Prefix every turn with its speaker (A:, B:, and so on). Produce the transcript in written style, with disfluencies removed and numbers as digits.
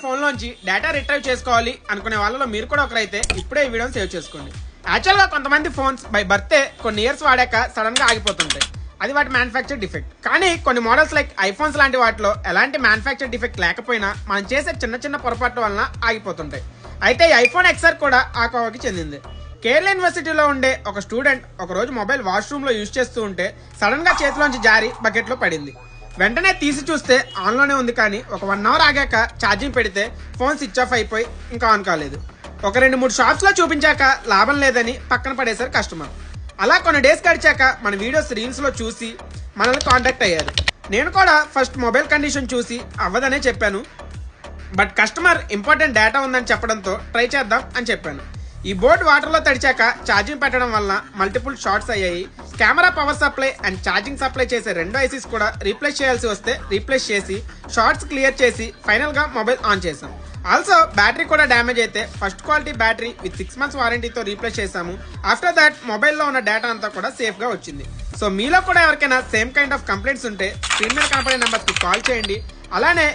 A: Phone లోంచి data retrieve చేసుకోవాలి అనుకునే వాళ్ళలో మీరు కూడా ఒకరైతే ఇప్పుడే ఈ వీడియోని సేవ్ చేసుకోండి. యాక్చువల్ గా కొంతమంది ఫోన్స్ బై బర్తే కొన్ని ఇయర్స్ వాడాక సడన్ గా ఆగిపోతుంటాయి. అది వాటి మ్యానుఫ్యాక్చర్ డిఫెక్ట్. కానీ కొన్ని మోడల్స్ లైక్ ఐఫోన్స్ లాంటి వాటిలో ఎలాంటి మ్యానుఫ్యాక్చర్ డిఫెక్ట్ లేకపోయినా మనం చేసే చిన్న చిన్న పొరపాట్ల వలన ఆగిపోతుంటాయి. అయితే ఈ ఐఫోన్ ఎక్స్ఆర్ కూడా ఆ కోవకి చెందింది. కేరళ యూనివర్సిటీలో ఉండే ఒక స్టూడెంట్ ఒక రోజు మొబైల్ వాష్రూమ్ లో యూజ్ చేస్తూ ఉంటే సడన్ గా చేతిలోంచి జారి బకెట్ లో పడింది. వెంటనే తీసి చూస్తే ఆన్ లోనే ఉంది. కానీ ఒక 1 అవర్ ఆగాక ఛార్జింగ్ పెడితే ఫోన్ స్విచ్ ఆఫ్ అయిపోయి ఇంకా ఆన్ కాలేదు. ఒక 2-3 షాప్స్ లో చూపించాక లాభం లేదని పక్కన పడేశారు కస్టమర్. అలా కొన్ని డేస్ గడిచాక మన వీడియోస్ రీల్స్ లో చూసి మనల్ని కాంటాక్ట్ అయ్యారు. నేను కూడా ఫస్ట్ మొబైల్ కండిషన్ చూసి అవ్వదనే చెప్పాను. బట్ కస్టమర్ ఇంపార్టెంట్ డేటా ఉందని చెప్పడంతో ట్రై చేద్దాం అని చెప్పాను. ఈ బోర్డు వాటర్ లో తడిచాక ఛార్జింగ్ పెట్టడం వల్ల మల్టిపుల్ షార్ట్స్ అయ్యాయి. Camera, power supply and charging supply చేసే 2 ఐసీస్ కూడా రీప్లేస్ చేయాల్సి వస్తే రీప్లేస్ చేసి షార్ట్స్ క్లియర్ చేసి ఫైనల్ గా మొబైల్ ఆన్ చేసాం. ఆల్సో బ్యాటరీ కూడా డ్యామేజ్ అయితే first quality battery with 6 months వారంటీతో రీప్లేస్ చేసాము. ఆఫ్టర్ దాట్ మొబైల్లో ఉన్న డేటా అంతా కూడా సేఫ్ గా వచ్చింది. సో మీలో కూడా ఎవరికైనా సేమ్ కైండ్ ఆఫ్ కంప్లైంట్స్ ఉంటే స్క్రీన్ మీద కనపడే నెంబర్స్ కి కాల్ చేయండి. అలానే